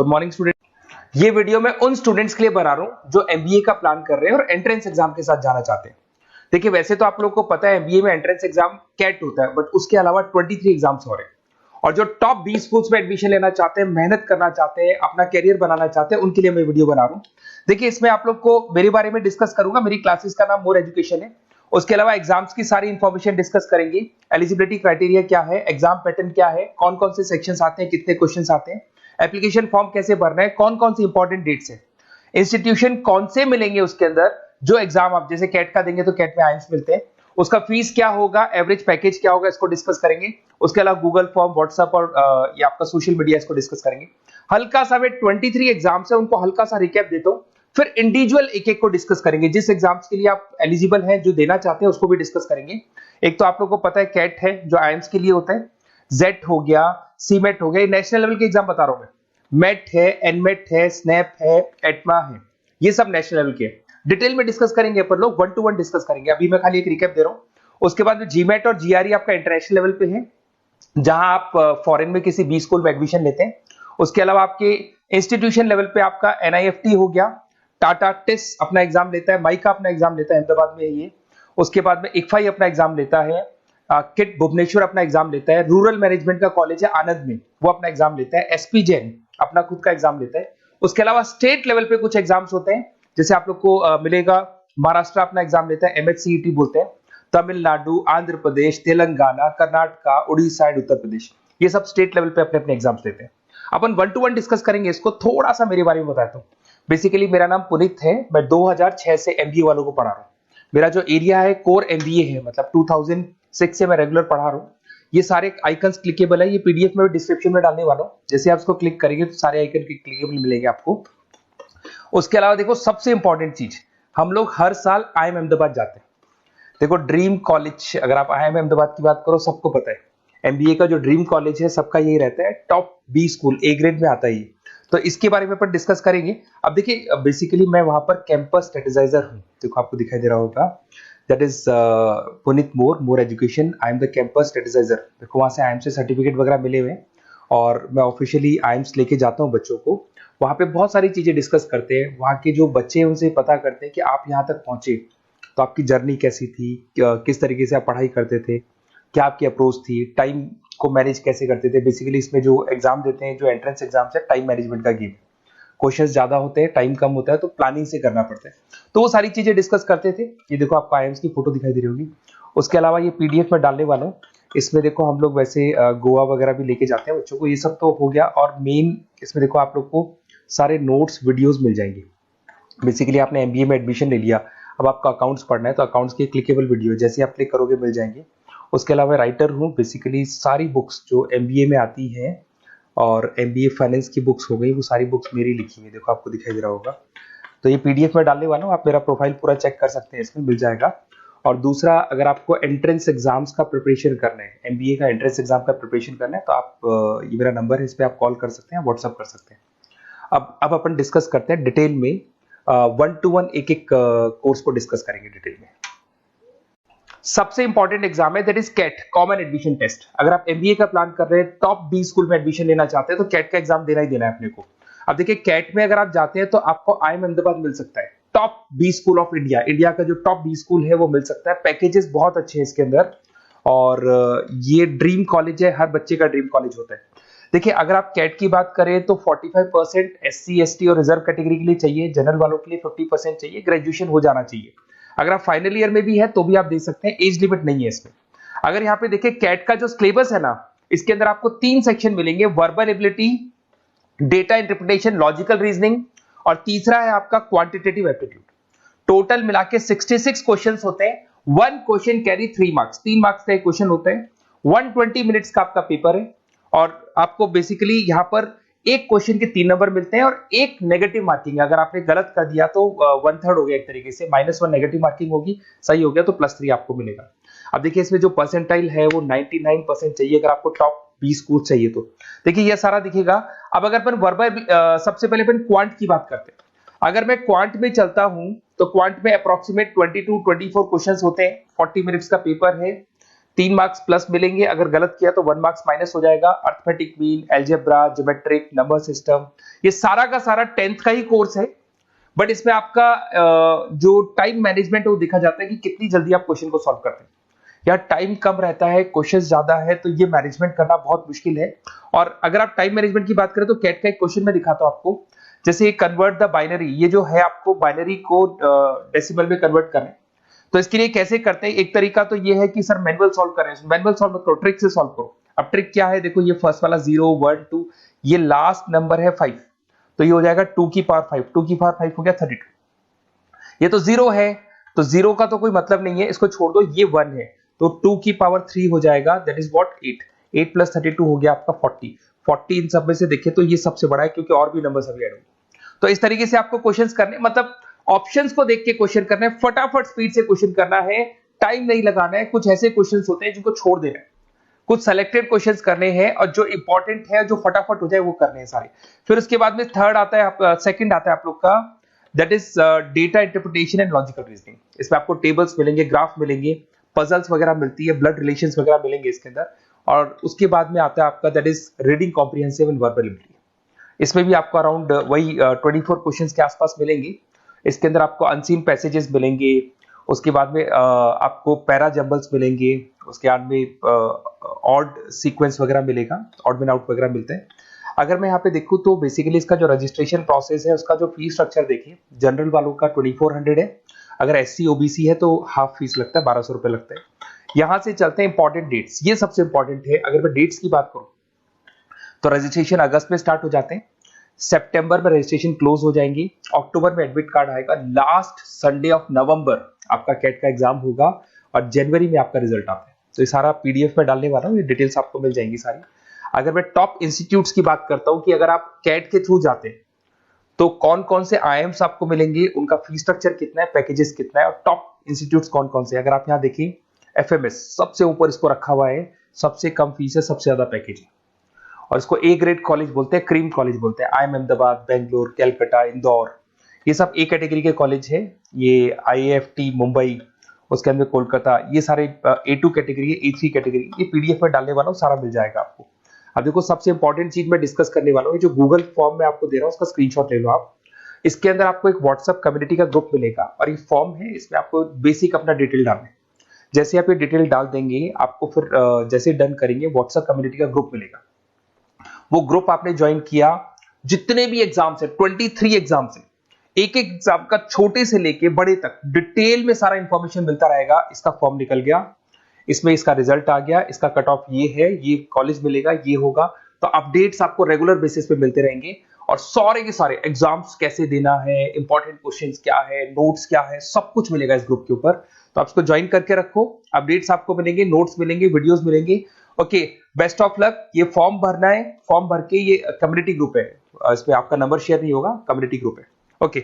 Good morning student. ये video मैं उन स्टूडेंट्स के लिए बना रहा हूं जो एमबीए का प्लान कर रहे हैं और एंट्रेंस एग्जाम के साथ जाना चाहते हैं। देखिए वैसे तो आप लोगों को पता है एमबीए में एंट्रेंस एग्जाम कैट होता है, बट उसके अलावा 23 एग्जाम्स हो रहे हैं और जो टॉप 20 स्कूल्स में एडमिशन लेना चाहते हैं, मेहनत करना चाहते हैं, अपना कैरियर बनाना चाहते हैं, उनके लिए मैं वीडियो बना रहा हूं। देखिए इसमें आप लोग को मेरे बारे में डिस्कस करूंगा। मेरी क्लासेस का नाम मोर एजुकेशन है। उसके अलावा एग्जाम्स की सारी इंफॉर्मेशन डिस्कस करेंगे। एलिजिबिलिटी क्राइटेरिया क्या है, एग्जाम पैटर्न क्या है, कौन कौन से सेक्शंस आते हैं, कितने क्वेश्चंस आते हैं, एप्लीकेशन फॉर्म कैसे भरना है, कौन कौन सी इंपॉर्टेंट डेट्स है, इंस्टीट्यूशन कौन से मिलेंगे उसके अंदर, जो एग्जाम आप जैसे कैट का देंगे तो कैट में आइम्स मिलते हैं, उसका फीस क्या होगा, एवरेज पैकेज क्या होगा, इसको डिस्कस करेंगे। उसके अलावा गूगल फॉर्म, व्हाट्सएप और ये आपका सोशल मीडिया, इसको डिस्कस करेंगे। हल्का सा वे 23 एग्जाम्स है उनको हल्का सा रिकैप देता हूं, फिर इंडिविजुअल एक एक को डिस्कस करेंगे। जिस एग्जाम्स के लिए आप एलिजिबल हैं, जो देना चाहते हैं, उसको भी डिस्कस करेंगे। एक तो आप लोगों को पता है कैट है जो आईएम्स के लिए होता है, जेट हो गया, सीमेट हो गया, नेशनल लेवल के एग्जाम बता रहा हूं मैं। मेट है, एनमेट है, स्नैप है, एटमा है, ये सब नेशनल लेवल के। डिटेल में डिस्कस करेंगे अपन लोग, 1 to 1 डिस्कस करेंगे। अभी मैं खाली एक रिकैप दे रहा हूं। उसके बाद जीमेट और जीआरई आपका इंटरनेशनल लेवल पे है, जहां आप फॉरेन में किसी बी स्कूल में एडमिशन लेते हैं। उसके अलावा आपके इंस्टीट्यूशन लेवल पे आपका एनआईएफटी हो गया, टाटा टिस अपना एग्जाम लेता है, माइका अपना एग्जाम लेता है, अहमदाबाद में है ये। उसके बाद में इक्फाई अपना एग्जाम लेता है, किट भुवनेश्वर अपना एग्जाम लेता है, रूरल मैनेजमेंट का कॉलेज है आनंद में, वो अपना एग्जाम लेता है, एसपी जैन अपना खुद का एग्जाम लेता है। उसके अलावा स्टेट लेवल पे कुछ एग्जाम्स होते हैं, जैसे आप लोग को मिलेगा महाराष्ट्र अपना एग्जाम लेता है, एमएचसीईटी बोलते हैं, तमिलनाडु, आंध्र प्रदेश, तेलंगाना, कर्नाटका, उड़ीसा एंड उत्तर प्रदेश, ये सब स्टेट लेवल पे अपने अपने एग्जाम्स लेते हैं। अपन 1 to 1 डिस्कस करेंगे। इसको थोड़ा सा मेरे बारे में बताता हूँ। बेसिकली मेरा नाम पुनीत है, मैं 2006 से एमबीए वालों को पढ़ा रहा हूँ। मेरा जो एरिया है कोर एमबीए है, मतलब 2006 से मैं रेगुलर पढ़ा रहा हूँ। ये सारे आइकन्स क्लिकेबल है, ये पीडीएफ में डिस्क्रिप्शन में डालने वाला हूँ। जैसे आप इसको क्लिक करेंगे तो सारे आइकन क्लिकेबल मिलेंगे आपको। उसके अलावा देखो सबसे इंपॉर्टेंट चीज, हम लोग हर साल आईएम अहमदाबाद जाते हैं। देखो ड्रीम कॉलेज, अगर आप आईएम अहमदाबाद की बात करो, सबको पता है एमबीए का जो ड्रीम कॉलेज है सबका यही रहता है, top B school, A grade में आता है ये। तो इसके बारे में अपन डिस्कस करेंगे। अब देखिए बेसिकली मैं वहां पर कैंपस स्ट्रेटेजाइजर हूँ, देखो आपको दिखाई दे रहा होगा, that is Puneet more education, I am the campus strategizer. देखो वहां से आईएम से सर्टिफिकेट वगैरह मिले हुए हैं और मैं ऑफिशियली आईएम्स लेके जाता हूँ बच्चों को। वहां पे बहुत सारी चीजें डिस्कस करते हैं, वहां के जो बच्चे हैं उनसे पता करते हैं कि आप यहाँ तक पहुंचे तो आपकी जर्नी कैसी थी, किस तरीके से आप पढ़ाई करते थे, क्या आपकी अप्रोच थी, टाइम को मैनेज कैसे करते थे। बेसिकली इसमें जो एग्जाम देते हैं, जो एंट्रेंस एग्जाम है, टाइम मैनेजमेंट का गेम। क्वेश्चंस ज्यादा होते हैं, टाइम कम होता है, तो प्लानिंग से करना पड़ता है। तो वो सारी चीजें डिस्कस करते थे। ये देखो आपको आईएम्स की फोटो दिखाई दे रही होगी। उसके अलावा ये पीडीएफ में डालने वाला हूँ। इसमें देखो हम लोग वैसे गोवा वगैरह भी लेके जाते हैं बच्चों को, ये सब तो हो गया। और मेन इसमें देखो आप लोग को सारे नोट्स, वीडियोस मिल जाएंगे। बेसिकली आपने एमबीए में एडमिशन ले लिया, अब आपका अकाउंट्स पढ़ना है तो अकाउंट्स की क्लिकेबल वीडियो जैसे आप क्लिक करोगे मिल जाएंगे। उसके अलावा राइटर हूँ, बेसिकली सारी बुक्स जो एमबीए में आती हैं और एमबीए फाइनेंस की बुक्स हो गई, वो सारी बुक्स मेरी लिखी है, देखो आपको दिखाई दे रहा होगा। तो ये पीडीएफ में डालने वाला हूँ, आप मेरा प्रोफाइल पूरा चेक कर सकते हैं, इसमें मिल जाएगा। और दूसरा, अगर आपको एंट्रेंस एग्जाम्स का प्रिपरेशन करना है, एमबीए का एंट्रेंस एग्जाम का प्रिपरेशन करना है, तो आप ये मेरा नंबर है, इस पर आप कॉल कर सकते हैं, व्हाट्सअप कर सकते हैं। अब अपन डिस्कस करते हैं डिटेल में, 1 to 1 एक एक कोर्स को डिस्कस करेंगे डिटेल में। सबसे इंपॉर्टेंट एग्जाम है, that is CAT, common admission test. अगर आप एमबीए का प्लान कर रहे हैं, टॉप बी स्कूल में एडमिशन लेना चाहते हैं, तो कैट का एग्जाम देना ही देना है अपने को। अब देखिए कैट में अगर आप जाते हैं तो आपको आईएम अहमदाबाद मिल सकता है, top B school of India, India का जो टॉप बी स्कूल है वो मिल सकता है। पैकेजेस बहुत अच्छे हैं इसके अंदर, और ये ड्रीम कॉलेज है, हर बच्चे का ड्रीम कॉलेज होता है। देखिए अगर आप कैट की बात करें तो 45% एससी एसटी और रिजर्व कैटेगरी के लिए चाहिए, जनरल वालों के लिए 50% चाहिए, ग्रेजुएशन हो जाना चाहिए। अगर आप फाइनल ईयर में भी है तो भी आप दे सकते हैं, एज लिमिट नहीं है इसमें। अगर यहाँ पे देखिए कैट का जो सिलेबस है ना, इसके अंदर आपको 3 सेक्शन मिलेंगे, verbal ability, data interpretation, logical reasoning, और तीसरा है आपका क्वांटिटेटिव एप्टीट्यूड। टोटल मिला के 66 क्वेश्चन होते हैं। 1 क्वेश्चन कैरी 3 मार्क्स, 3 मार्क्स का एक क्वेश्चन होता है। 120 मिनट्स का आपका पेपर है, और आपको बेसिकली यहाँ पर एक क्वेश्चन के 3 नंबर मिलते हैं और एक नेगेटिव मार्किंग है। अगर आपने गलत कर दिया तो 1/3 हो गया एक तरीके से, -1 नेगेटिव मार्किंग होगी, सही हो गया तो +3 आपको मिलेगा। अब देखिए इसमें जो परसेंटाइल है वो 99% चाहिए, अगर आपको टॉप 20 स्कोर चाहिए तो। देखिए ये सारा दिखेगा। अब अगर अपन वर्बल, सबसे पहले अपन क्वांट की बात करते हैं। अगर मैं क्वांट में चलता हूं तो क्वांट में अप्रोक्सीमेट 22-24 क्वेश्चंस होते हैं, 40 मिनट्स का पेपर है। 3 मार्क्स प्लस मिलेंगे, अगर गलत किया तो 1 मार्क्स माइनस हो जाएगा। Arithmetic mean, algebra, geometric, number system, ये सारा का सारा 10th का ही कोर्स है, बट इसमें आपका जो टाइम मैनेजमेंट है वो देखा जाता है कि कितनी जल्दी आप क्वेश्चन को सॉल्व करते हैं। यार टाइम कम रहता है, क्वेश्चंस ज्यादा है, तो ये मैनेजमेंट करना बहुत मुश्किल है। और अगर आप टाइम मैनेजमेंट की बात करें तो कैट का एक क्वेश्चन मैं दिखाता हूं आपको। जैसे कन्वर्ट द बाइनरी, ये जो है आपको बाइनरी को डेसिमल में कन्वर्ट करना है, तो इसके लिए कैसे करते हैं? एक तरीका तो ये है कि सर मैनुअल सॉल्व करें, मैनुअल सॉल्व मत करो, ट्रिक से सॉल्व करो। अब ट्रिक क्या है? देखो ये फर्स्ट वाला 0 1 2, ये लास्ट नंबर है 5, तो ये हो जाएगा 2 की पावर 5, 2 की पावर 5 हो गया 32। ये तो 0 है, तो 0 का तो कोई मतलब नहीं है, इसको छोड़ दो, ये 1 है, तो 2 की पावर 3 हो जाएगा, दैट इज व्हाट 8, 8 प्लस 32 हो गया आपका 40। 40 इन सब में से देखिए तो ये सबसे बड़ा है, क्योंकि और भी नंबर्स अभी ऐड होंगे। तो इस तरीके से आपको क्वेश्चंस करने, मतलब ऑप्शंस को देख के क्वेश्चन करना है, फटाफट स्पीड से क्वेश्चन करना है, टाइम नहीं लगाना है। कुछ ऐसे क्वेश्चंस होते हैं जिनको छोड़ देना है, कुछ सेलेक्टेड क्वेश्चंस करने हैं, और जो इंपॉर्टेंट है, जो फटाफट हो जाए वो करने हैं सारे। फिर उसके बाद में थर्ड आता है, आपका सेकंड आता है आप लोग का, that is data interpretation and logical reasoning. इसमें आपको टेबल्स मिलेंगे, ग्राफ मिलेंगे, पजल्स वगैरह मिलती है, ब्लड रिलेशंस वगैरह मिलेंगे इसके अंदर। और उसके बाद में आता है आपका that is reading comprehensive and verbal ability. इसमें भी आपको अराउंड वही 24 क्वेश्चंस के आसपास मिलेंगे। इसके अंदर आपको अनसीन पैसेजेस मिलेंगे, उसके बाद में आपको पैरा जंबल्स मिलेंगे, उसके बाद में ऑड सीक्वेंस वगैरह मिलेगा, ऑड मैन आउट वगैरह मिलते हैं। अगर मैं यहाँ पे देखूँ तो बेसिकली इसका जो रजिस्ट्रेशन प्रोसेस है, उसका जो फीस स्ट्रक्चर देखिए, जनरल वालों का 2400 है, अगर एससी ओबीसी है तो हाफ फीस लगता है, 1200 रुपए लगता है। यहां से चलते हैं इंपॉर्टेंट डेट्स, ये सबसे इंपॉर्टेंट है। अगर मैं डेट्स की बात करूं तो रजिस्ट्रेशन अगस्त में स्टार्ट हो जाते हैं, सितंबर में रजिस्ट्रेशन क्लोज हो जाएंगी, अक्टूबर में एडमिट कार्ड आएगा, लास्ट संडे ऑफ नवंबर आपका कैट का एग्जाम होगा, और जनवरी में आपका रिजल्ट आता है। तो ये सारा पीडीएफ में डालने वाला हूँ, ये डिटेल्स आपको मिल जाएंगी सारी। अगर मैं टॉप इंस्टीट्यूट्स की बात करता हूं कि अगर आप कैट के थ्रू जाते हैं तो कौन कौन से आईएम्स आपको मिलेंगे, उनका फीस स्ट्रक्चर कितना है, पैकेजेस कितना है, और टॉप इंस्टीट्यूट्स कौन कौन से। अगर आप यहाँ देखिए एफएमएस सबसे ऊपर इसको रखा हुआ है, सबसे कम फीस है, सबसे ज्यादा पैकेज है, और इसको ए ग्रेड कॉलेज बोलते हैं, क्रीम कॉलेज बोलते हैं। आईएम अहमदाबाद, बेंगलोर, कैलकाटा, इंदौर, ये सब ए कैटेगरी के कॉलेज है। ये आईएफटी मुंबई, उसके अंदर कोलकाता, ये सारे A2 कैटेगरी, A3 कैटेगरी, ये पीडीएफ में डालने वाला हूँ, सारा मिल जाएगा आपको। अब देखो सबसे इंपॉर्टेंट चीज मैं डिस्कस करने वाला हूँ, जो गूगल फॉर्म में आपको दे रहा हूँ, उसका स्क्रीनशॉट ले लो आप। इसके अंदर आपको एक व्हाट्सएप कम्युनिटी का ग्रुप मिलेगा, और ये फॉर्म है, इसमें आपको बेसिक अपना डिटेल डालना है। जैसे आप ये डिटेल डाल देंगे, आपको फिर जैसे डन करेंगे, व्हाट्सएप कम्युनिटी का ग्रुप मिलेगा। वो ग्रुप आपने ज्वाइन किया, जितने भी एग्जाम्स है, 23 एग्जाम्स है, एक एक एग्जाम का छोटे से लेके बड़े तक डिटेल में सारा इंफॉर्मेशन मिलता रहेगा। इसका फॉर्म निकल गया, इसमें इसका रिजल्ट आ गया, इसका कट ऑफ ये है, ये कॉलेज मिलेगा, ये होगा। तो अपडेट्स आपको रेगुलर बेसिस पे मिलते रहेंगे, और सारे के सारे एग्जाम्स कैसे देना है, इंपॉर्टेंट क्वेश्चंस क्या है, नोट्स क्या है, सब कुछ मिलेगा इस ग्रुप के ऊपर। तो आप इसको ज्वाइन करके रखो, अपडेट्स आपको मिलेंगे, नोट्स मिलेंगे, वीडियोस मिलेंगे। Okay, best of luck. ये फॉर्म भरना है, फॉर्म भर के, ये कम्युनिटी ग्रुप है, इसमें आपका नंबर शेयर नहीं होगा, कम्युनिटी ग्रुप है। ओके।